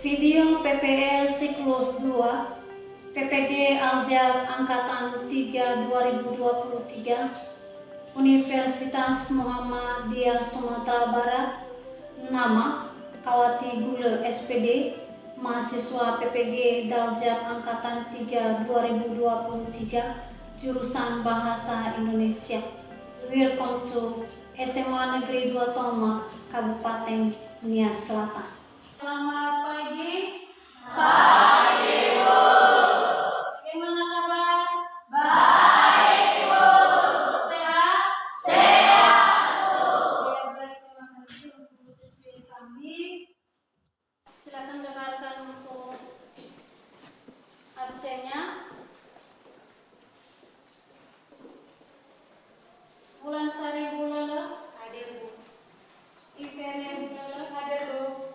Video PPL Siklus 2 PPG Aljab Angkatan 3 2023 Universitas Muhammadiyah Sumatera Barat. Nama Kawati Gule SPD, mahasiswa PPG Daljab Angkatan 3 2023 jurusan Bahasa Indonesia. Welcome to SMA Negeri 2 Toma, Kabupaten Nias Selatan. Selamat pagi. Pagi, Bu. Gimana kabar? Baik, Bu. Sehat? Sehat, Bu. Ya, baik, terima kasih untuk siswi kami. Silakan dengarkan untuk absennya. Bulan Sari Bulala hadir, Bu. Ivere Bulala hadir, Bu.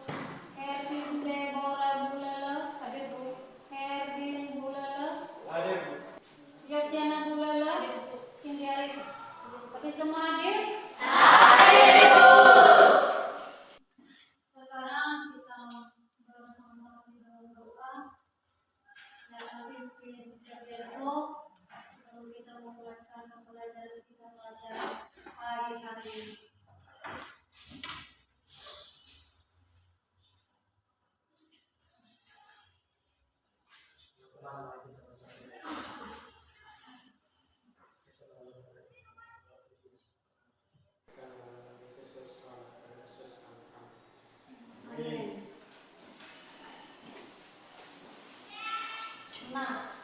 Hervin Deborah Bulala hadir, Bu. Hervin Bulala hadir, Bu. Yopjana Bulala hadir, Bu. Cindiari tapi semua hadir? Hadir, Bu. Sekarang kita bersama-sama di dalam doa. Silakan pimpin Kak sebelum kita memulaikan pembelajaran kita pada pagi hari ini. Nah,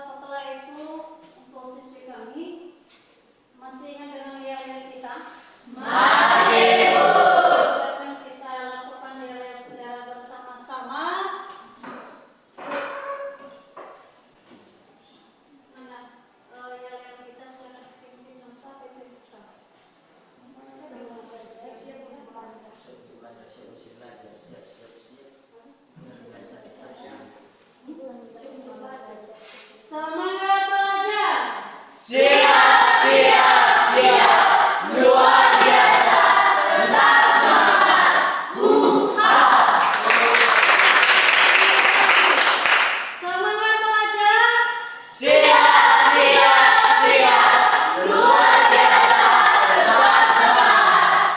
setelah itu untuk siswi kami masih ingat dengan yel-yel kita? Masih, Bu. Silakan kita lakukan yel-yel secara bersama-sama. Mana yel-yel kita silakan pimpin yang sampai kita. Semangat belajar. Siap, siap, siap. Luar biasa. Tetap semangat. Semangat belajar. Siap, siap, siap. Luar biasa. Tetap semangat.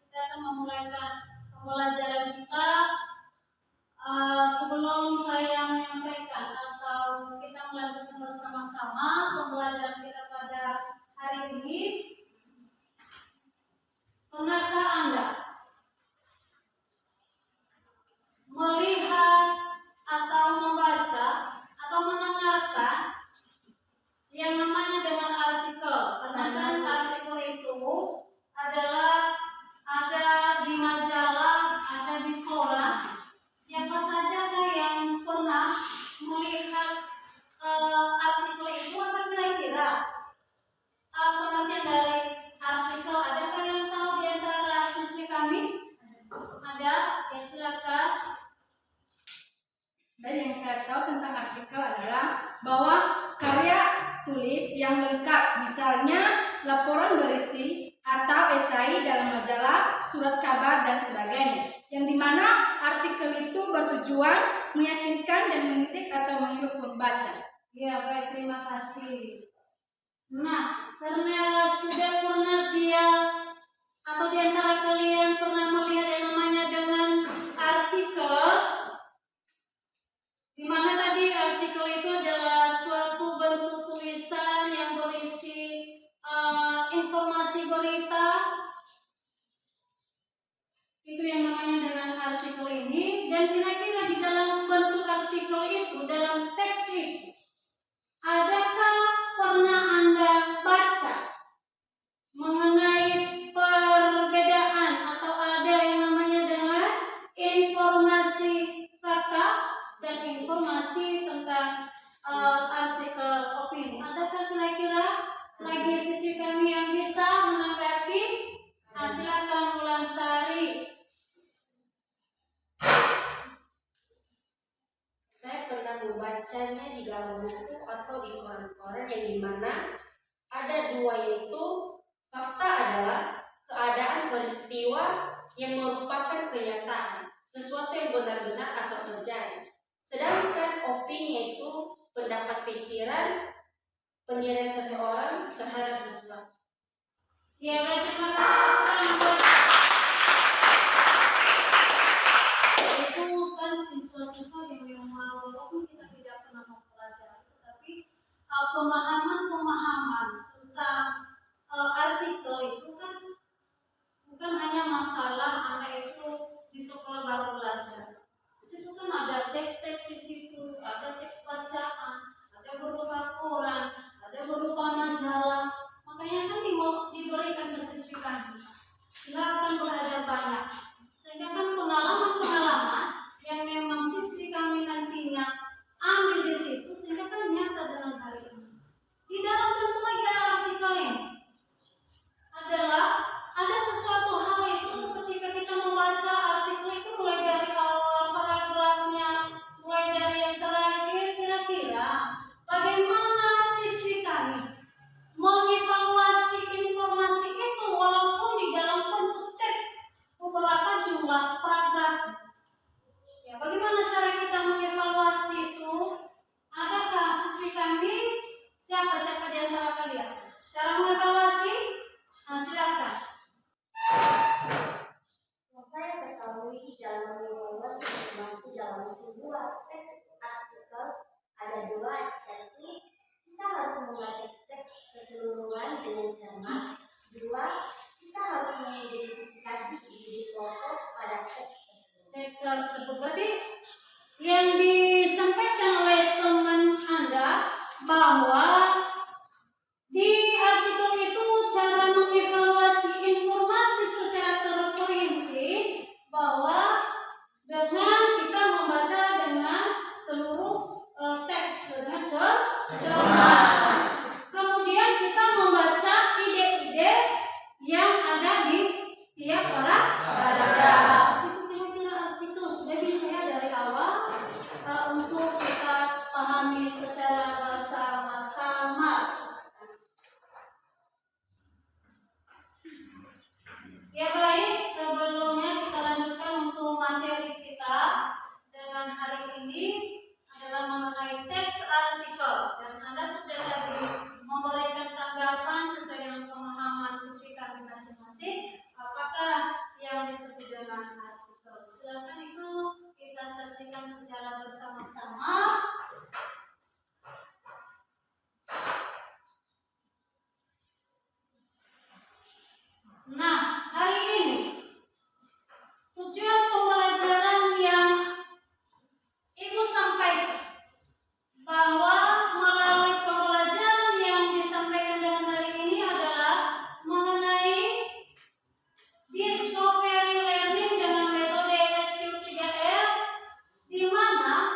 Kita akan memulaikan pembelajaran kita. Sebelum saya menyampaikan atau kita melanjutkan bersama-sama pembelajaran kita pada hari ini, pernahkah Anda melihat atau membaca atau mendengarkan yang namanya dengan artikel? Karena kan artikel itu adalah ada di majalah, ada di koran. Siapa saja yang pernah melihat artikel itu? Apa kira-kira pengertian dari artikel? Adakah yang tahu di antara siswi kami? Ada? Ya, silakan. Dan yang saya tahu tentang artikel adalah bahwa karya tulis yang lengkap, misalnya laporan berisi atau esai dalam majalah, surat kabar dan sebagainya, yang dimana artikel itu bertujuan meyakinkan dan mendidik atau menghibur pembaca. Ya, baik, terima kasih. Nah, karena sudah pernah dia atau di antara kalian pernah melihat yang namanya dengan artikel, di mana tadi artikel itu adalah suatu bentuk tulisan yang berisi informasi berita. Itu yang namanya dengan artikel ini. Dan kira-kira di dalam bentuk artikel itu, dalam teks itu, adakah pernah Anda baca mengenai perbedaan atau ada yang namanya dengan informasi fakta dan informasi tentang artikel opini? Adakah kira-kira lagi siswi kami yang bisa menanggapi? Silakan Wulan Sari. Saya pernah membacanya di dalam buku atau di koran-koran yang dimana ada dua, yaitu fakta adalah Nah, hari ini tujuan pembelajaran yang Ibu sampaikan bahwa melalui pembelajaran yang disampaikan dalam hari ini adalah mengenai discovery learning dengan metode SQ3R, di mana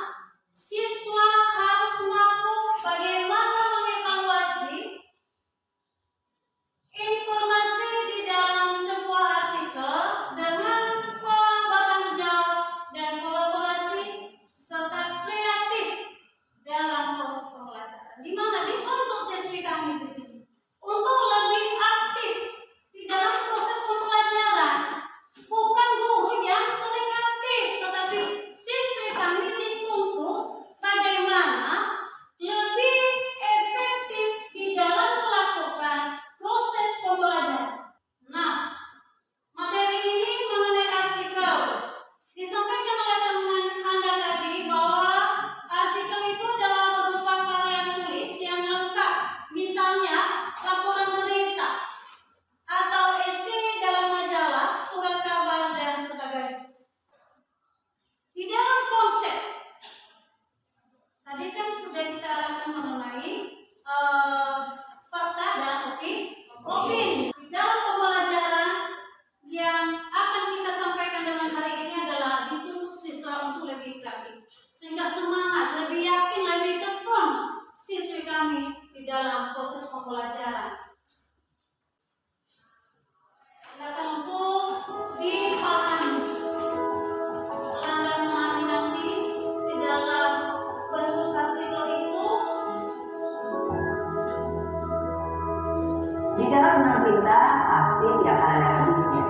siswa harus mampu bagaimana mengevaluasi informasi di dalam sebuah artikel dengan bertanggung jawab dan kolaborasi serta kreatif dalam proses pembelajaran. Di mana dituntut siswi kami di sini untuk lebih aktif di dalam proses pembelajaran. Bukan guru yang sering aktif, tetapi siswi kami dituntut bagaimana lebih efektif di dalam melakukan proses pembelajaran. Nah, materi ini mengenai artikel. Disampaikan oleh teman Anda tadi bahwa artikel itu adalah berupa karya tulis yang lengkap. Misalnya, laporan berita atau esai dalam majalah, surat kabar, dan sebagainya. Di dalam konsep, tadi kan sudah kita arahkan mengenai fakta dan opini. Di dalam pembelajaran yang akan kita sampaikan dalam hari ini adalah dituntut siswa untuk lebih kreatif, sehingga semangat, lebih yakin, lebih tekun siswi kami di dalam proses pembelajaran. Silakan untuk dipahami. Setelah Anda memahami nanti di dalam bentuk artikel itu, Bicara tentang cinta pasti tidak akan ada habisnya.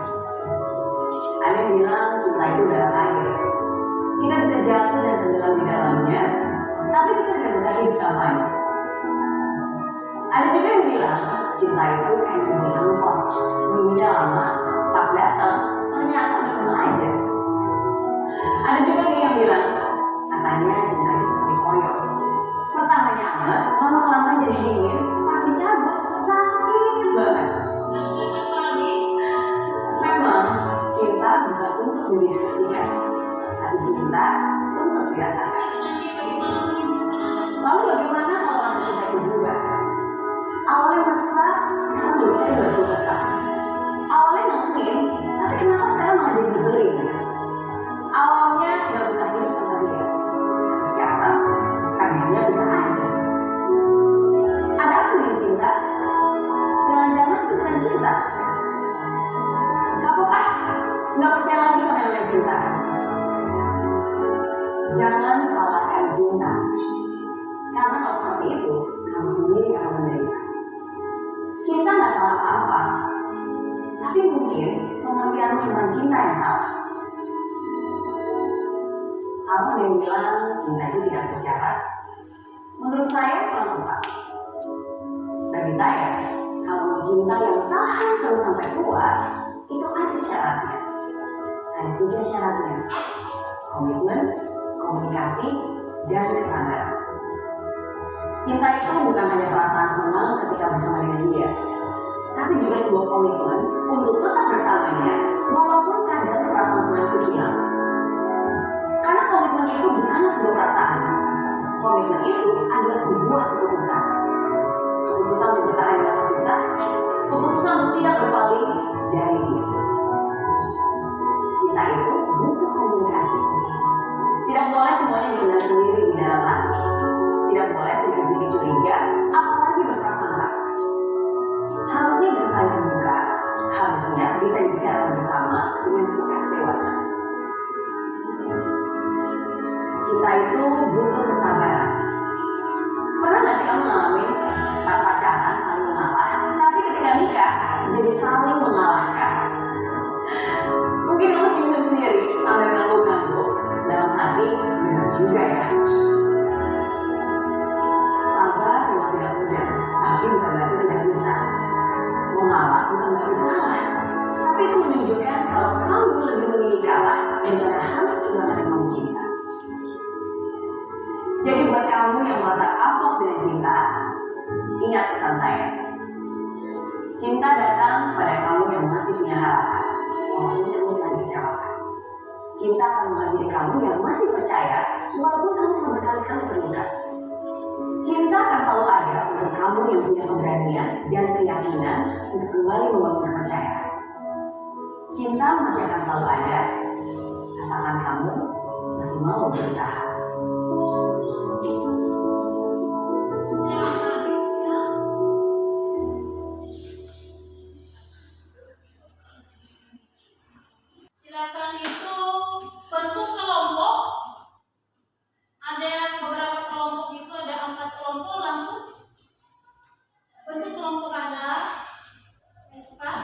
Ada yang bilang cinta itu adalah air. Kita bisa jatuh dan tenggelam di dalamnya, tapi kita tidak bisa hidup selamanya. Ada juga yang bilang cinta itu kayak kunci angkot, nunggunya lama, pas datang ternyata benar aja. Ada juga nih yang bilang katanya cinta itu seperti koyor. Pertama nyaman, lama-lama jadi dingin, pas dicabut sakit banget. hasilnya lagi Memang cinta bukan untuk dideskripsikan, tapi cinta untuk dirasakan. nanti bagaimana menyembuhkan Anda Lalu bagaimana kalau rasa cinta itu berubah? Awalnya mesra, sekarang bisa batu besar. Awalnya ngeklin, tapi kenapa sekarang malah jadi nyebelin? Awalnya tidak bisa hidup tanpa dia, sekarang akhirnya bisa aja. Ada apa dengan cinta? Jangan-jangan itu bukan cinta. Kamu nggak percaya lagi sama namanya cinta? Jangan salahkan cinta, karena kalau seperti itu kamu sendiri yang akan menderita. Cinta nggak salah apa-apa, tapi mungkin pengertian tentang cinta yang salah. Kalau ada yang bilang cinta itu tidak bersyarat, menurut saya kurang tepat. Bagi saya, kalau mau cinta yang tahan terus sampai tua, itu ada syaratnya. Ada 3 syaratnya: komitmen, komunikasi, dan kesabaran. Cinta itu bukan hanya perasaan senang ketika bersama dengan dia, tapi juga sebuah komitmen untuk tetap bersamanya walaupun kadang perasaan senang itu hilang. Karena komitmen itu bukanlah sebuah perasaan. Komitmen itu adalah sebuah keputusan. Keputusan untuk bertahan di masa susah, keputusan untuk tidak berpaling dari dia. Cinta itu butuh komunikasi. Tidak boleh semuanya dipendam sendiri di dalam hati. Tidak boleh sedikit-sedikit curiga, apalagi berprasangka. Harusnya bisa saling terbuka. Harusnya bisa dibicarakan bersama dengan sikap dewasa. Cinta itu butuh kesabaran. Pernah nggak sih kamu ngalamin pas pacaran saling mengalah, tapi ketika nikah jadi saling mengalahkan? Mungkin kamu senyum sendiri sambil ngangguk-ngangguk dalam hati, benar juga ya. Sabar memang tidak mudah, tapi bukan berarti tidak bisa. Mengalah bukan berarti salah, tapi itu menunjukkan kalau kamu lebih memilih kalah daripada harus kehilangan yang kamu cinta. Jadi buat kamu yang merasa kapok dengan cinta, ingat pesan saya. Cinta datang pada kamu yang yang masih punya harapan, walaupun kamu telah dikecewakan. Cinta akan menghampiri kamu yang masih percaya, walaupun kamu telah berkali-kali terluka. Cinta akan selalu ada untuk kamu yang punya keberanian dan keyakinan untuk kembali membangun kepercayaan. Cinta masih akan selalu ada, asalkan kamu masih mau berusaha. Silakan itu bentuk kelompok. Ada beberapa kelompok itu ada 4 kelompok langsung bentuk kelompok Anda. Cepat.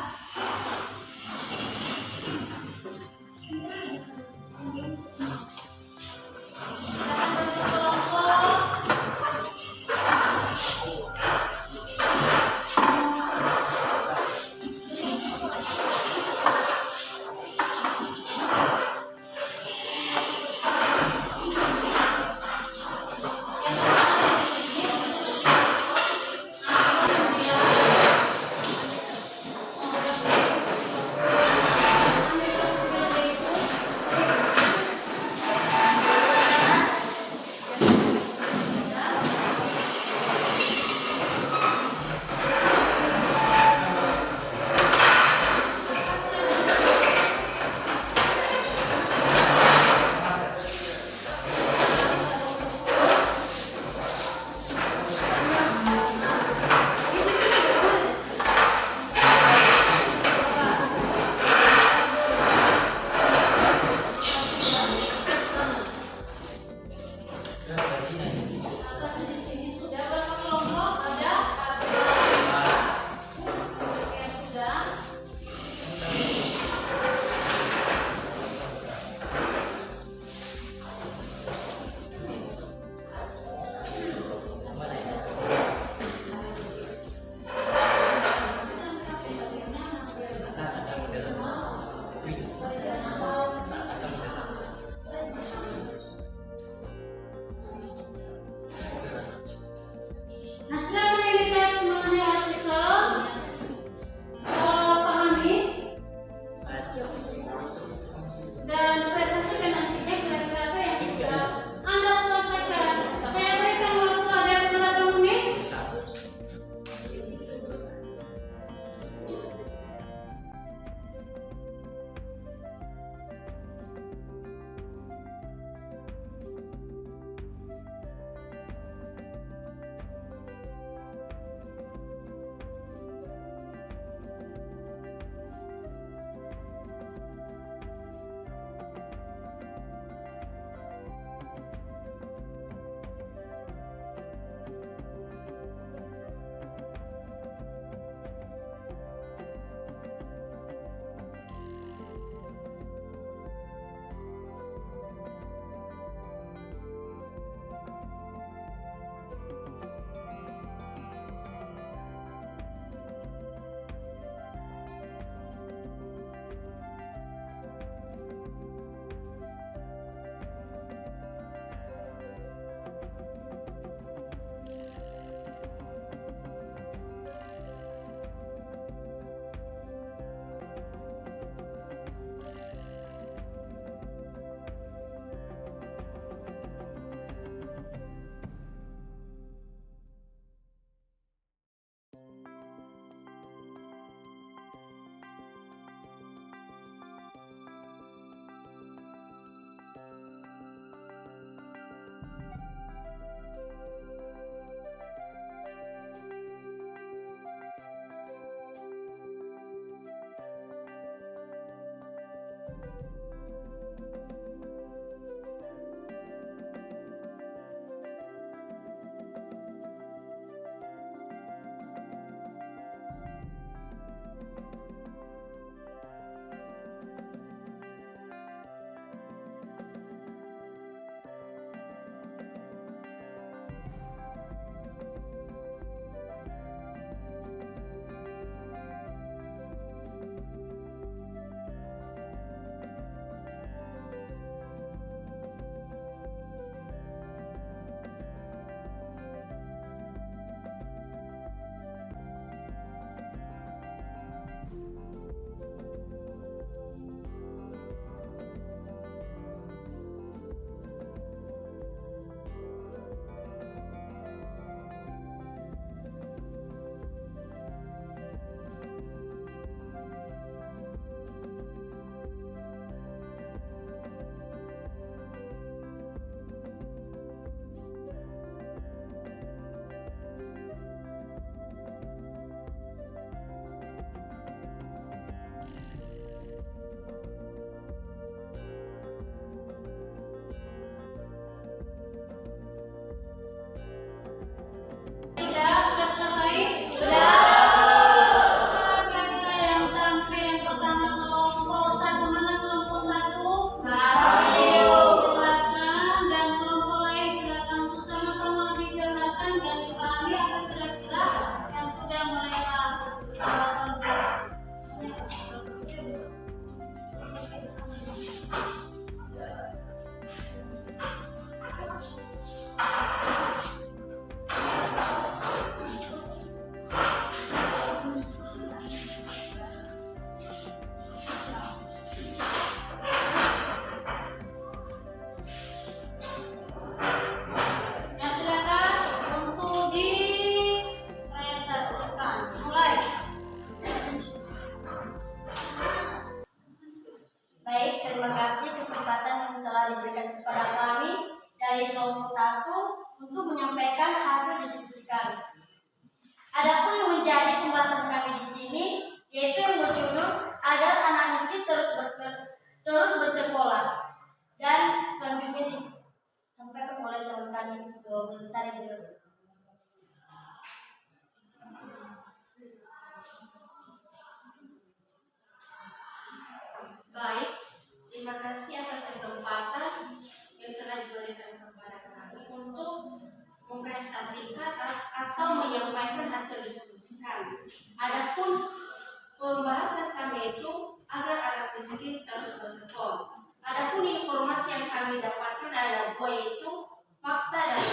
yaitu agar anak miskin terus bersekolah. Adapun informasi yang kami dapatkan adalah dua, yaitu fakta dan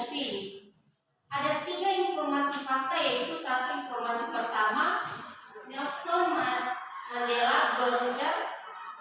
opini. Ada 3 informasi fakta, yaitu satu informasi pertama, Nelson Mandela berujar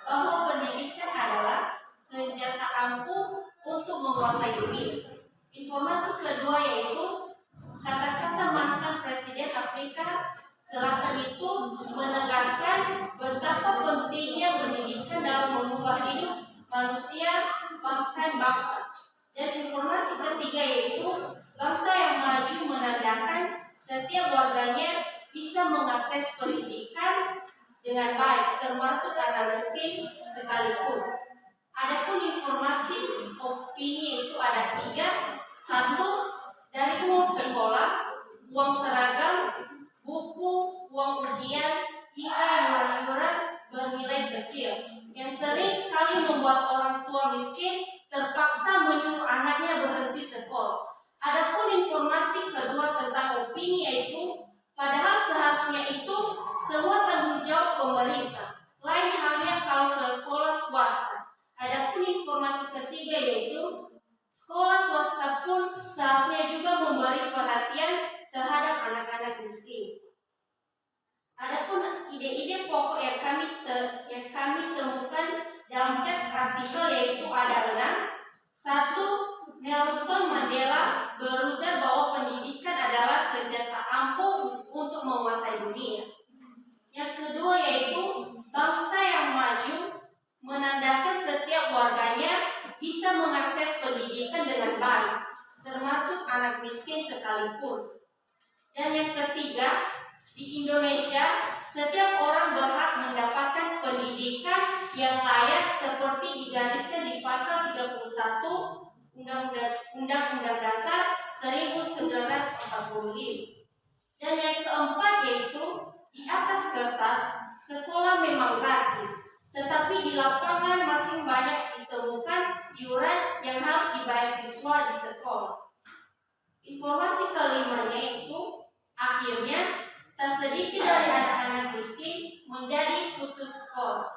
bahwa pendidikan adalah senjata ampuh untuk menguasai dunia. Informasi kedua yaitu kata-kata mantan Presiden Afrika Selatan itu menegaskan betapa pentingnya pendidikan dalam mengubah hidup manusia bahkan bangsa. Dan informasi ketiga yaitu bangsa yang maju menandakan setiap warganya bisa mengakses pendidikan dengan baik, termasuk anak miskin sekalipun. Adapun informasi opini itu ada 3. 1. Dari uang sekolah, uang seragam, buku, uang ujian, hingga iuran-iuran bernilai kecil yang sering kali membuat orang tua miskin terpaksa menyuruh anaknya berhenti sekolah. Adapun informasi kedua tentang opini yaitu padahal seharusnya itu semua tanggung jawab pemerintah. Lain halnya kalau sekolah swasta. Adapun informasi ketiga yaitu sekolah swasta pun seharusnya juga memberi perhatian terhadap anak-anak miskin. Adapun ide-ide pokok yang kami temukan dalam teks artikel yaitu ada 6. 1. Nelson Mandela berujar bahwa pendidikan adalah senjata ampuh untuk menguasai dunia. Yang kedua yaitu bangsa yang maju menandakan setiap warganya bisa mengakses pendidikan dengan baik, termasuk anak miskin sekalipun. Dan yang ketiga, di Indonesia, setiap orang berhak mendapatkan pendidikan yang layak seperti digariskan di pasal 31 Undang-Undang Dasar 1945. Dan yang keempat yaitu, di atas kertas, sekolah memang gratis, tetapi di lapangan masih banyak ditemukan iuran yang harus dibayar siswa di sekolah. Informasi kelimanya itu, akhirnya tak sedikit dari anak-anak miskin menjadi putus sekolah.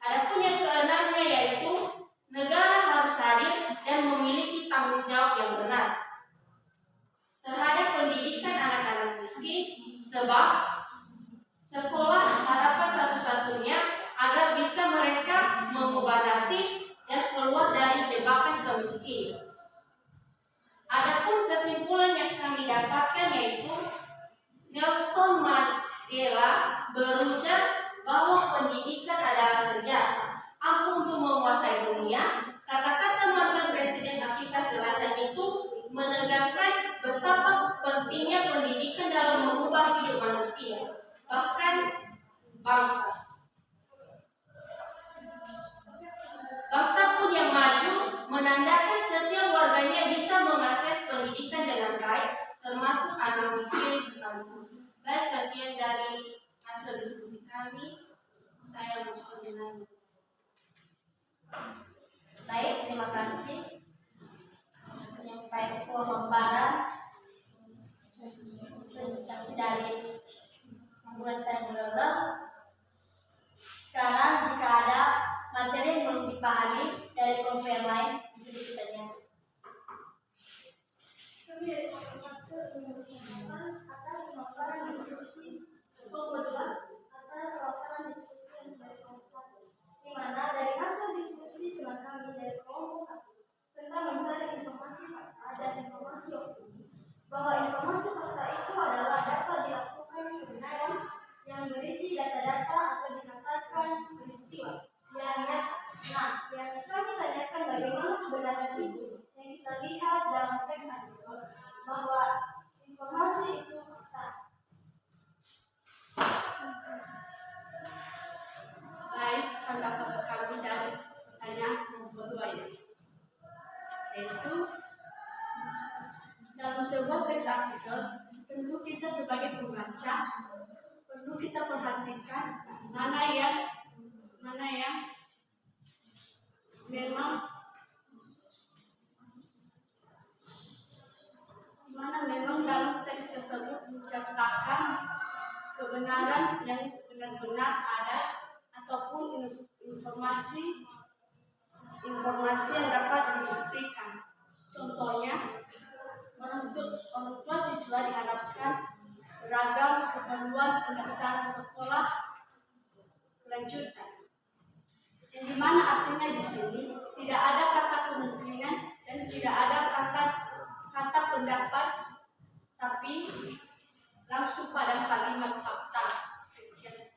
Adapun yang keenamnya yaitu negara harus hadir dan memiliki tanggung jawab yang benar terhadap pendidikan anak-anak miskin, sebab sekolah harapan satu-satunya agar bisa mereka mengubah nasib dan keluar dari jebakan kemiskinan. Adapun kesimpulan yang kami dapatkan yaitu Nelson Mandela berujar bahwa pendidikan adalah senjata ampuh untuk menguasai dunia. Kata-kata mantan Presiden Afrika Selatan itu menegaskan betapa pentingnya pendidikan dalam mengubah hidup manusia, bahkan bangsa. Bangsa pun yang maju menandakan setiap warganya bisa mengakses pendidikan dengan baik, termasuk anak miskin sekalipun. Baik, sekian dari hasil diskusi kami. Saya bersyukur dengan. Baik, terima kasih penyampaian pemaparan presentasi dari Ambulan saya Bulele. Sekarang jika ada materi yang belum dipahami dari kelompok yang lain bisa ditanyakan. Kami dari kelompok 1 atas pemaparan diskusi kelompok 2 atas pemaparan diskusi yang dari kelompok 1, di mana dari hasil diskusi telah kami dari kelompok 1 tentang mencari informasi fakta dan informasi opini, bahwa informasi fakta itu adalah dapat dilakukan kebenaran yang berisi data-data atau dikatakan peristiwa yang kami tanyakan bagaimana kebenaran itu yang kita lihat dalam teks artikel bahwa informasi itu fakta. Baik, pendapat kami dari pertanyaan nomor 2 ini, yaitu dalam sebuah teks artikel tentu kita sebagai pembaca perlu kita perhatikan mana yang memang dalam teks tersebut menceritakan kebenaran yang benar-benar ada ataupun informasi yang dapat dibuktikan. Contohnya, orang tua siswa diharapkan beragam keperluan pendaftaran sekolah kelanjutan. Yang dimana artinya di sini tidak ada kata kemungkinan dan tidak ada kata pendapat, tapi langsung pada kalimat fakta. Sekian.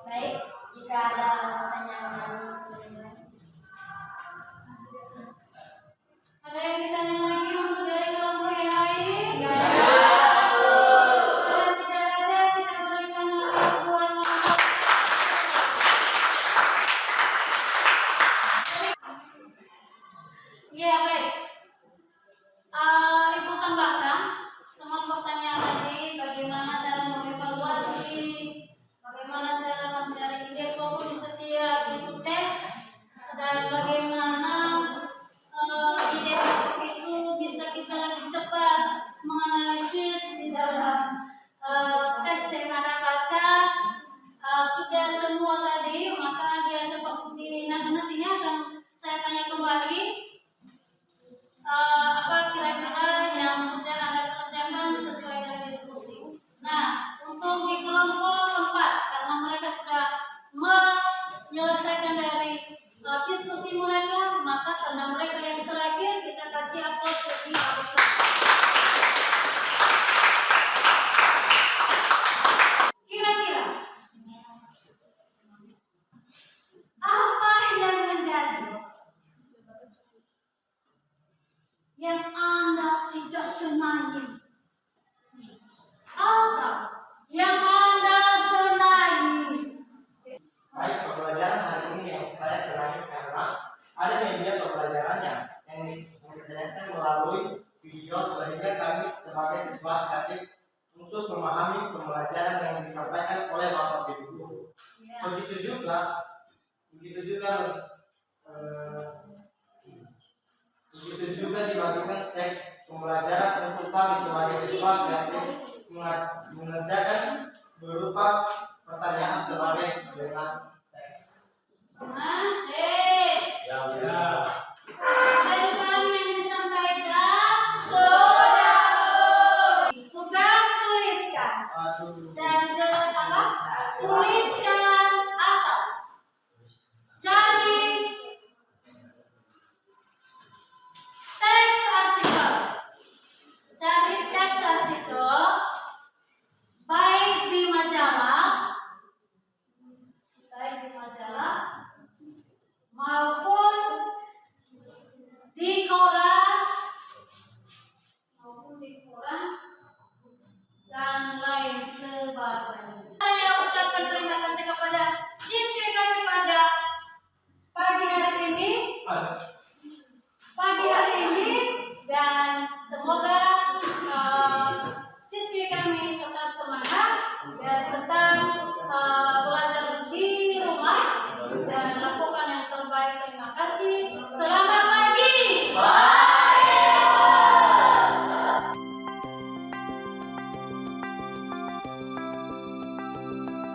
Baik, jika ada pertanyaan ada yang ditanya lagi untuk dari kelompok yang lain? Kalau tidak ada, kita berikan suara. Ya, baik. Ibu tambahkan semua pertanyaan tadi, bagaimana cara mengevaluasi, bagaimana cara mencari ide pokok di setiap itu teks, dan bagaimana ide pokok itu bisa kita lebih cepat menganalisis di dalam teks yang Anda baca. Sudah semua tadi, maka dia cepat nantinya akan saya tanya kembali apa kira-kira yang sudah Anda kerjakan sesuai dengan diskusi. Nah, untuk di kelompok 4, karena mereka sudah menyelesaikan dari diskusi mereka, maka karena mereka yang terakhir, kita kasih aplaus lebih besar. Kira-kira apa yang menjadi yang Anda tidak senangi? Apa yang Anda senangi? Baik, pembelajaran hari ini yang saya senangi karena ada media pembelajarannya yang dikerjakan melalui video sehingga kami sebagai siswa kreatif untuk memahami pembelajaran yang disampaikan oleh Bapak Ibu Guru. Begitu juga dibagikan teks pembelajaran untuk kami sebagai siswa kreatif mengerjakan berupa pertanyaan sebagai dengan teks. Dengan